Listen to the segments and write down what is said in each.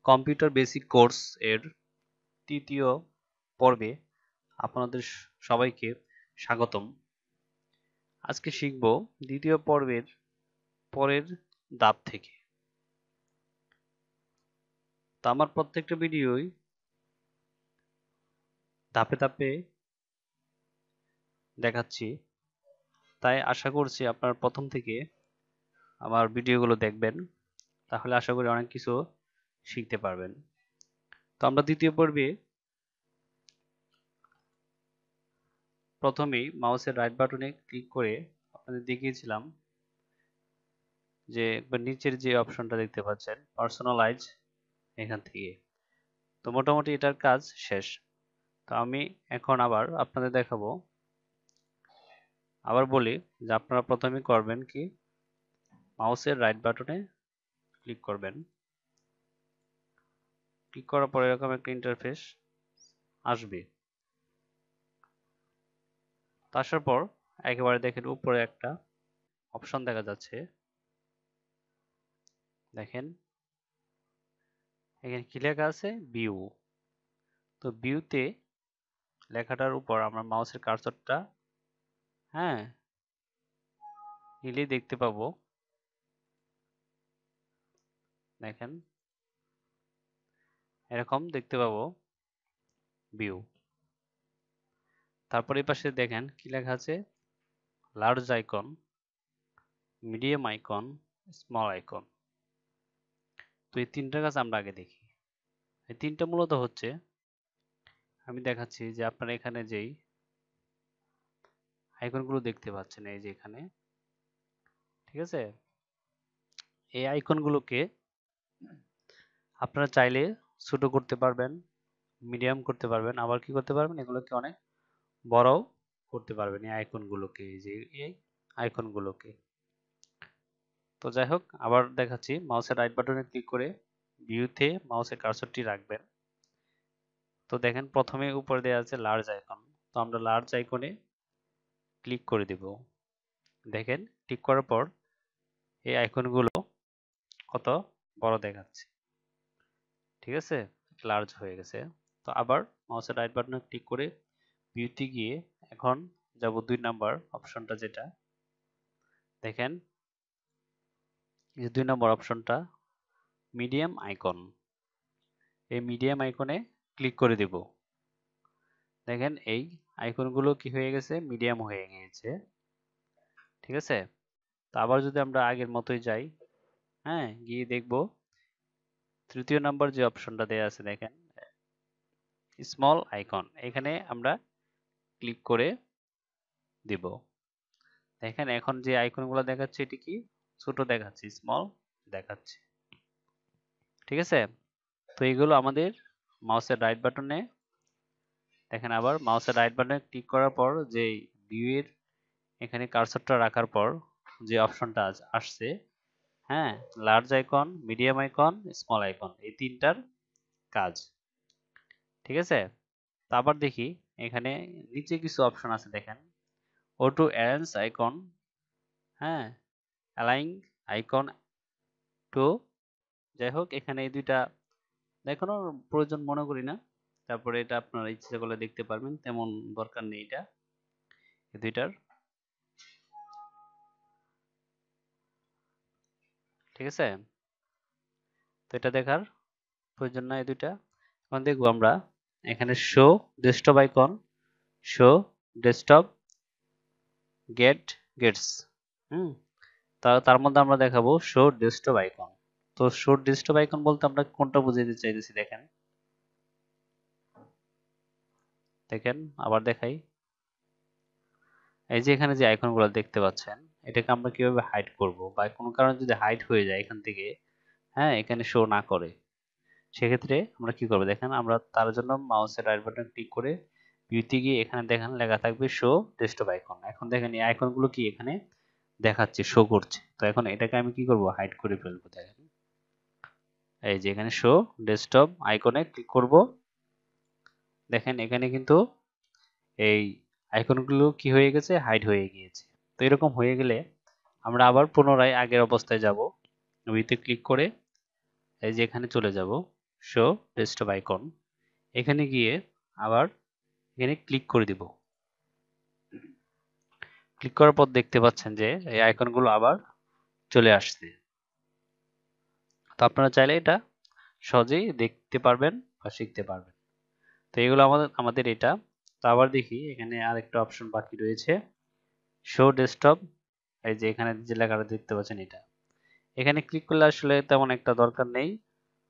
Computer basic course এর তৃতীয় পর্বে আপনাদের সবাইকে স্বাগতম। আজকে শিখব দ্বিতীয় পর্বের পরের ধাপ থেকে। তো আমার প্রত্যেকটা ভিডিওই ধাপে ধাপে দেখাচ্ছি, তাই আশা করছি আপনারা প্রথম থেকে আমার ভিডিওগুলো দেখবেন, তাহলে আশা করি অনেক কিছু শিখতে পারবেন। তো আমরা দ্বিতীয় পর্বে প্রথমেই মাউসের রাইট বাটনে ক্লিক করে আপনাদের দেখিয়েছিলাম যে একবার নিচের যে অপশনটা দেখতে পাচ্ছেন পার্সোনালাইজ, এখান থেকে। তো মোটামুটি এটার কাজ শেষ। তো আমি এখন আবার আপনাদের দেখাবো। আবার বলি যে আপনারা প্রথমে করবেন কি, মাউসের রাইট বাটনে ক্লিক করবেন। ক্লিক করার পরে এরকম একটা ইন্টারফেস আসবে। তো আসার পর একেবারে দেখেন উপরে একটা অপশন দেখা যাচ্ছে, দেখেন এখানে কি লেখা আছে, ভিউ। তো ভিউতে লেখাটার উপর আমরা মাউসের কার্সরটা নিলেই দেখতে পাবো, দেখেন এরকম দেখতে পাবো ভিউ। তারপর এই পাশে দেখেন কি লেখা আছে, large icon, medium icon, small icon. তো এই তিনটার কাজ আমরা আগে দেখি। এই তিনটা মূলত হচ্ছে, আমি দেখাচ্ছি যে আপনারা এখানে যেই আইকনগুলো দেখতে পাচ্ছেন, এই যে এখানে, ঠিক আছে, এই আইকনগুলোকে আপনারা চাইলে ছোট করতে পারবেন, মিডিয়াম করতে পারবেন, আবার কি করতে পারবেন, এগুলোকে অনেক বড়ও করতে পারবেন এই আইকনগুলোকে, এই যে এই আইকনগুলোকে। তো যাই হোক, আবার দেখাচ্ছি, মাউসের রাইট বাটনে ক্লিক করে ভিউতে মাউসের কার্সরটি রাখবেন। তো দেখেন প্রথমে উপরে দেওয়া আছে লার্জ আইকন, তো আমরা লার্জ আইকনে ক্লিক করে দেব। দেখেন ক্লিক করার পর এই আইকনগুলো কত বড় দেখাচ্ছে, ঠিক আছে, লার্জ হয়ে গেছে। তো আবার মাউসের রাইট বাটনে ক্লিক করে ভিউতে গিয়ে এখন যাব 2 নাম্বার অপশনটা, যেটা দেখেন এই যে 2 নম্বর অপশনটা মিডিয়াম আইকন, এই মিডিয়াম আইকনে ক্লিক করে দেব। দেখেন এই আইকনগুলো কি হয়ে গেছে, মিডিয়াম হয়ে গিয়েছে, ঠিক আছে। তো আবার যদি আমরা আগের মতোই যাই, গিয়ে দেখব তৃতীয় নাম্বার যে অপশনটা দেয়া আছে, দেখেন স্মল আইকন, এখানে আমরা ক্লিক করে দিব। দেখেন এখন যে আইকনগুলো দেখাচ্ছে এটি কি ছোট দেখাচ্ছে, স্মল দেখাচ্ছে, ঠিক আছে। তো এইগুলো আমাদের মাউসের রাইট বাটনে, দেখেন আবার মাউসের রাইট বাটনে ক্লিক করার পর যে ভিউ এর এখানে কার্সরটা রাখার পর যে অপশনটা আসছে, large icon, medium icon, small icon, এই তিনটার কাজ, ঠিক আছে। তো আবার দেখি এখানে নিচে কিছু অপশন আছে, দেখেন auto arrange icon, align icon to, যাই হোক এখানে এই দুইটা দেখানোর প্রয়োজন মনে করি না, তারপরে এটা আপনারা ইচ্ছে করলে দেখতে পারবেন, তেমন দরকার নেই এটা, এই দুইটার, ঠিক আছে। তো এটা দেখার প্রয়োজন না এই দুইটা। এখন দেখবো আমরা এখানে show desktop icon, show desktop, gadgets, হুম তার মধ্যে আমরা দেখাবো শো ডেস্কটপ আইকন। তো শো ডেস্কটপ আইকন বলতে আমরা কোনটা বুঝাতে চাইতেছি, দেখেন দেখেন আবার দেখাই, এই যে এখানে যে আইকনগুলো দেখতে পাচ্ছেন, এটাকে আমরা কিভাবে হাইড করব, বা কোনো কারণে যদি হাইড হয়ে যায় এখান থেকে, এখানে শো না করে, সেক্ষেত্রে আমরা কি করব, দেখেন আমরা তার জন্য মাউসের রাইট বাটন ক্লিক করে ভিউতে গিয়ে এখানে দেখেন লেখা থাকবে শো ডেস্কটপ আইকন। এখন দেখেন এই আইকনগুলো কি এখানে দেখাচ্ছে, শো করছে। তো এখন এটাকে আমি কি করব, হাইড করে ফেলবো। দেখেন এই যে এখানে শো ডেস্কটপ আইকনে ক্লিক করব, দেখেন এখানে কিন্তু এই আইকনগুলো কি হয়ে গেছে, হাইড হয়ে গিয়েছে। তো এরকম হয়ে গেলে আমরা আবার পুনরায় আগের অবস্থায় যাব, ভিউতে ক্লিক করে এই যে এখানে চলে যাব, শো ডেস্কটপ আইকন, এখানে গিয়ে আবার এখানে ক্লিক করে দিব। ক্লিক করার পর দেখতে পাচ্ছেন যে এই আইকনগুলো আবার চলে আসছে। তো আপনারা চাইলে এটা সহজেই দেখতে পারবেন বা শিখতে পারবেন। তো এগুলো আমাদের এটা। তো আবার দেখি এখানে আরেকটা অপশন বাকি রয়েছে, শো ডেস্কটপ। এই যে এখানে যে লেখাটা দেখতে পাচ্ছেন এটা, এখানে ক্লিক করলে আসলে তেমন একটা দরকার নেই।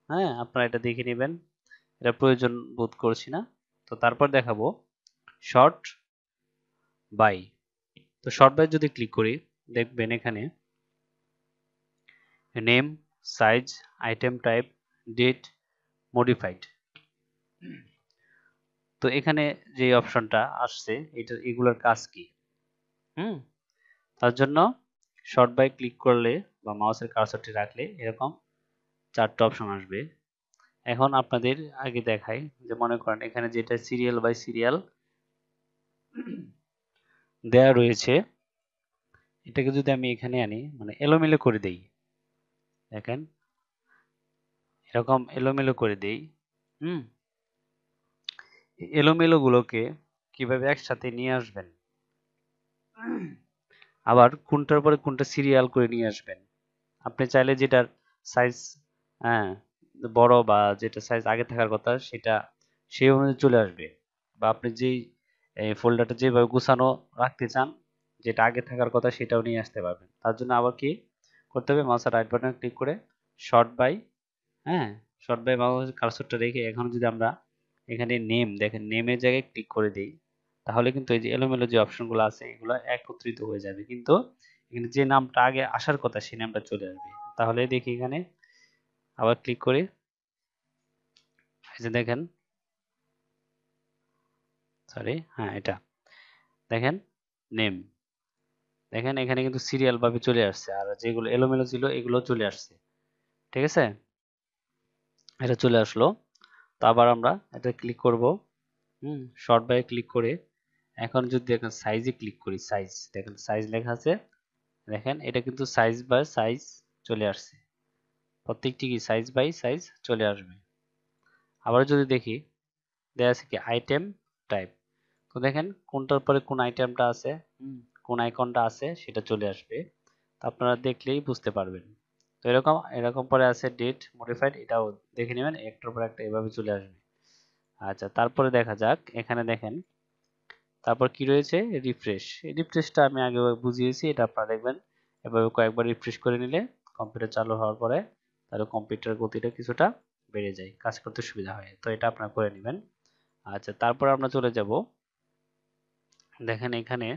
হ্যাঁ, আপনারা এটা দেখে নেবেন, এটা প্রয়োজন বোধ করছি না। তো তারপর দেখাবো শর্ট বাই। তো শর্ট বাই যদি ক্লিক করি, দেখবেন এখানে name, size, item type, date, modified. তো এখানে যে অপশনটা আসছে এগুলোর কাজ কি? তার জন্য শর্ট বাই ক্লিক করলে বা মাউসের কার্সরটি রাখলে এরকম 4টা অপশন আসবে। এখন আপনাদের আগে দেখাই, যে মনে করেন এখানে যেটা সিরিয়াল বাই সিরিয়াল দেয়া রয়েছে, এটাকে যদি আমি এখানে আনি, মানে এলোমেলো করে দেই, দেখেন এরকম এলোমেলো করে দেই। হুম এলোমেলো গুলোকে কিভাবে একসাথে নিয়ে আসবেন, আবার কোনটার পরে কোনটা সিরিয়াল করে নিয়ে আসবেন। আপনি চাইলে যেটার সাইজ, হ্যাঁ, বড় বা যেটা সাইজ আগে থাকার কথা সেটা সেই অনুযায়ী চলে আসবে। বা আপনি যেই ফোল্ডারটা যেভাবে গুছানো রাখতে চান, যেটা আগে থাকার কথা সেটাও নিয়ে আসতে পারবেন। তার জন্য আবার কি করতে হবে, মাউসের রাইট বাটনে ক্লিক করে শর্ট বাই, হ্যাঁ, শর্ট বাই মাউস কার্সরটা রেখে এখন যদি আমরা এখানে নেম, দেখেন নেমের জায়গায় ক্লিক করে দিই, তাহলে কিন্তু এই যে এলোমেলো যে অপশনগুলো আছে এগুলো একত্রিত হয়ে যাবে, কিন্তু এখানে যে নামটা আগে আসার কথা সেই নামটা চলে আসবে। তাহলে দেখি এখানে আবার ক্লিক করি, এই যে দেখেন, সরি, হ্যাঁ এটা দেখেন নেম, দেখেন এখানে কিন্তু সিরিয়াল ভাবে চলে আসছে, আর যেগুলো এলোমেলো ছিল এগুলো চলে আসছে। ঠিক আছে, এটা চলে আসলো। তো আবার আমরা এটা ক্লিক করব, শর্ট বাই ক্লিক করে এখন যদি দেখেন সাইজে ক্লিক করি, সাইজ, দেখেন সাইজ লেখা আছে, দেখেন এটা কিন্তু সাইজ বাই সাইজ চলে আসছে, প্রত্যেকটি কি সাইজ বাই সাইজ চলে আসবে। আবার যদি দেখি, দেয়া আছে কি আইটেম টাইপ, তো দেখেন কোনটার পরে কোন আইটেমটা আছে, কোন আইকনটা আছে সেটা চলে আসবে। তো আপনারা দেখলেই বুঝতে পারবেন। তো এরকম এরকম পরে আছে ডেট মডিফাইড, এটাও দেখে নেবেন, একটার পর একটা এভাবে চলে আসবে। আচ্ছা, তারপরে দেখা যাক, এখানে দেখেন তারপর কি রয়েছে, রিফ্রেশ। এই রিফ্রেশটা আমি আগে বুঝিয়েছি, এটা আপনারা দেখবেন এভাবে কয়েকবার রিফ্রেশ করে নিলে কম্পিউটার চালু হওয়ার পরে তাহলে কম্পিউটার গতিটা কিছুটা বেড়ে যায়, কাজ করতে সুবিধা হয়। তো এটা আপনারা করে নেবেন। আচ্ছা, তারপর আমরা চলে যাব, দেখেন এখানে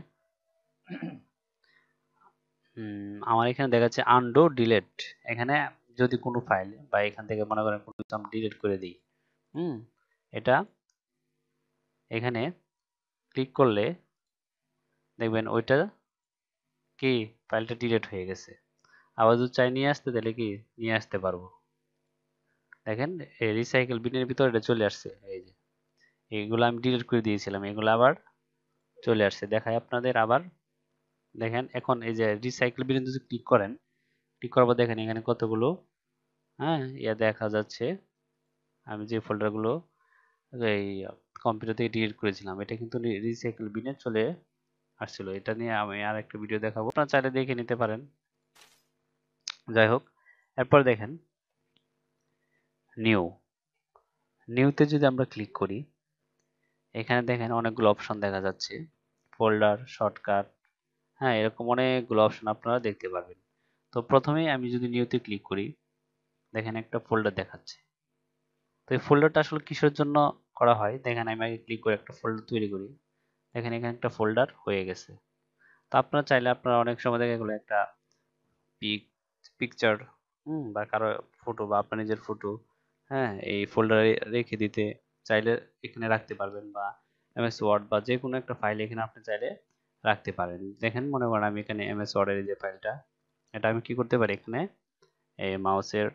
আমার এখানে দেখাচ্ছে আনডু ডিলেট। এখানে যদি কোনো ফাইল বা এখান থেকে মনে করেন কোনো কিছু আমি ডিলিট করে দিই, হুম এটা এখানে ক্লিক করলে দেখবেন ওইটা কি ফাইলটা ডিলিট হয়ে গেছে। আবার যদি চাই নিয়ে আসতে, তাহলে কি নিয়ে আসতে পারবো। দেখেন এই রিসাইকেল বিনের ভিতরে এটা চলে আসছে, এই যে এইগুলো আমি ডিলিট করে দিয়েছিলাম, এগুলো আবার চলে আসছে। দেখায় আপনাদের আবার, দেখেন এখন এই যে রিসাইকেল বিনে যদি ক্লিক করেন, ক্লিক করার পর দেখেন এখানে কতগুলো, হ্যাঁ, ইয়া দেখা যাচ্ছে, আমি যে ফোল্ডারগুলো এই কম্পিউটার থেকে ডিলিট করেছিলাম এটা কিন্তু রিসাইকেল বিনে চলে আসছিল। এটা নিয়ে আমি আর একটা ভিডিও দেখাবো, আপনারা চাইলে দেখে নিতে পারেন। যাই হোক, এরপর দেখেন নিউ, নিউতে যদি আমরা ক্লিক করি, এখানে দেখেন অনেকগুলো অপশন দেখা যাচ্ছে, ফোল্ডার, শর্টকাট, হ্যাঁ, এরকম অনেকগুলো অপশন আপনারা দেখতে পারবেন। তো প্রথমেই আমি যদি নিউতে ক্লিক করি, দেখেন একটা ফোল্ডার দেখাচ্ছে। তো এই ফোল্ডারটা আসলে কিসের জন্য করা হয়, দেখেন আমি আগে ক্লিক করে একটা ফোল্ডার তৈরি করি, দেখেন এখানে একটা ফোল্ডার হয়ে গেছে। তো আপনারা চাইলে আপনারা অনেক সময় দেখা গেলো একটা পিকচার, বা কারো ফটো বা আপনার নিজের ফটো, হ্যাঁ, এই ফোল্ডারে রেখে দিতে চাইলে এখানে রাখতে পারবেন, বা এমএস ওয়ার্ড বা যে কোনো একটা ফাইল এখানে আপনি চাইলে রাখতে পারেন। দেখেন মনে করেন আমি এখানে এমএস ওয়ার্ডের যে ফাইলটা, এটা আমি কি করতে পারি, এখানে এই মাউসের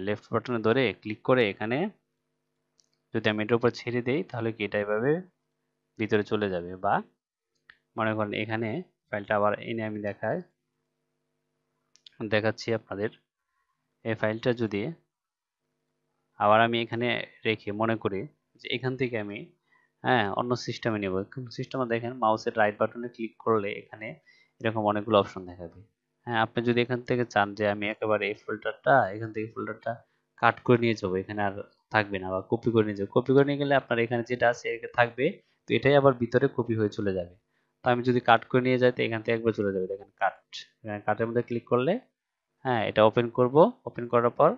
লেফট বাটনে ধরে ক্লিক করে এখানে যদি আমি এটার উপর ছেড়ে দেই, তাহলে কি এটা এভাবে ভিতরে চলে যাবে। বা মনে করেন এখানে ফাইলটা আবার এনে আমি দেখাচ্ছি আপনাদের, এই ফাইলটা যদি আবার আমি এখানে রেখে মনে করি যে এখান থেকে আমি অন্য সিস্টেমে নেব। সিস্টেমে দেখেন মাউসের রাইট বাটনে ক্লিক করলে এখানে এরকম অনেকগুলো অপশন দেখাবে। আপনি যদি এখান থেকে চান যে আমি একেবারে এই ফোল্ডারটা এখান থেকে ফোল্ডারটা কাট করে নিয়ে যাবো, এখানে আর থাকবে না, বা কপি করে নিয়ে যাবো, কপি করে নিয়ে গেলে আপনার এখানে যেটা আছে থাকবে, তো এটাই আবার ভিতরে কপি হয়ে চলে যাবে। তো আমি যদি কাট করে নিয়ে যাই তো এখান থেকে একবার চলে যাবে, দেখেন কাট। কাটের মধ্যে ক্লিক করলে এটা ওপেন করব, ওপেন করার পর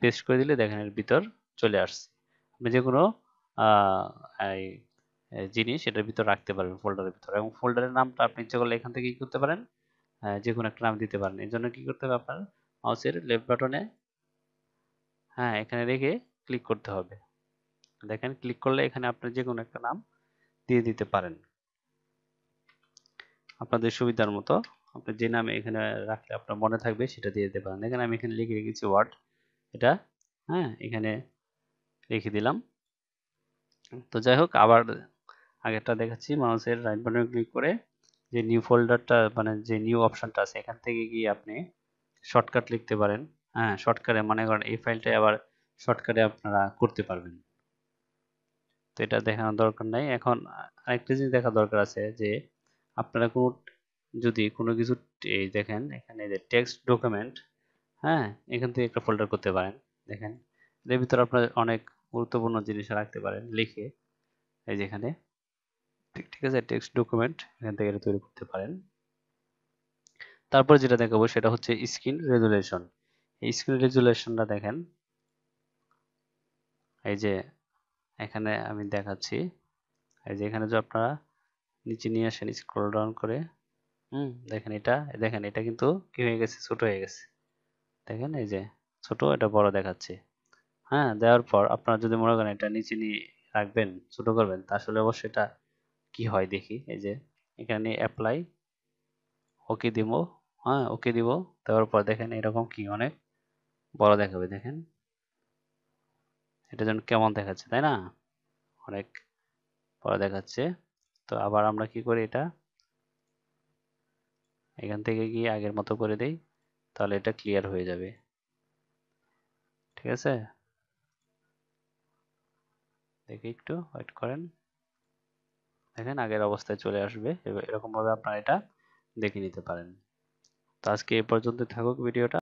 পেস্ট করে দিলে দেখেন এর ভিতর চলে আসছে। আপনি যে কোনো এই জিনিস এটার ভিতর রাখতে পারবেন ফোল্ডারের ভিতর, এবং ফোল্ডারের নামটা আপনি ইচ্ছা করলে এখান থেকে কি করতে পারেন, যে কোনো একটা নাম দিতে পারেন। এর জন্য কি করতে হবে, আপনার মাউসের লেফট বাটনে এখানে রেখে ক্লিক করতে হবে। দেখেন ক্লিক করলে এখানে আপনি যে কোনো একটা নাম দিয়ে দিতে পারেন আপনাদের সুবিধার মতো। আপনি যে নামে এখানে রাখলে আপনার মনে থাকবে সেটা দিয়ে দিতে পারেন। দেখেন আমি এখানে লিখে রেখেছি ওয়ার্ড, এটা এখানে রেখে দিলাম। তো যাই হোক, আবার আগেরটা দেখাচ্ছি। মাউসের রাইট বাটনে ক্লিক করে যে নিউ ফোল্ডারটা, মানে যে নিউ অপশনটা আছে এখান থেকে গিয়ে আপনি শর্টকাট লিখতে পারেন। শর্টকাটে মনে করেন এই ফাইলটাই আবার শর্টকাটে আপনারা করতে পারবেন। তো এটা দেখানোর দরকার নাই। এখন আরেকটা জিনিস দেখা দরকার আছে যে আপনারা যদি কোনো কিছু এই দেখেন এখানে যে টেক্সট ডকুমেন্ট, এখান থেকে একটা ফোল্ডার করতে পারেন। দেখেন এর ভিতরে আপনার অনেক গুরুত্বপূর্ণ জিনিস রাখতে পারেন লিখে, এই যে এখানে ঠিক আছে টেক্সট ডকুমেন্ট, এখান থেকে এটা তৈরি করতে পারেন। তারপর যেটা দেখাবো সেটা হচ্ছে স্ক্রিন রেজুলেশন। এই স্ক্রিন রেজুলেশনটা দেখেন, এই যে এখানে আমি দেখাচ্ছি। এই যে এখানে যে আপনারা নিচে নিয়ে আসেন স্ক্রল ডাউন করে, দেখেন এটা কিন্তু কি হয়ে গেছে, ছোট হয়ে গেছে। দেখেন এই যে ছোট, এটা বড় দেখাচ্ছে। দেওয়ার পর আপনারা যদি মনে করেন এটা নিচে নিয়ে রাখবেন, ছোট করবেন, তা আসলে অবশ্যই এটা কি হয় দেখি। এই যে এখানে অ্যাপ্লাই, ওকে দিব। ওকে দিব, দেওয়ার পর দেখেন এরকম কি অনেক বড় দেখাবে। দেখেন এটা যেন কেমন দেখাচ্ছে, তাই না? অনেক বড় দেখাচ্ছে। তো আবার আমরা কি করি, এটা এখান থেকে গিয়ে আগের মতো করে দেই, তাহলে এটা ক্লিয়ার হয়ে যাবে। ঠিক আছে, দেখি একটু ওয়েট করেন। দেখেন আগের অবস্থায় চলে আসবে। এরকম ভাবে আপনারা এটা দেখে নিতে পারেন। তো আজকে এ পর্যন্ত থাকুক ভিডিওটা।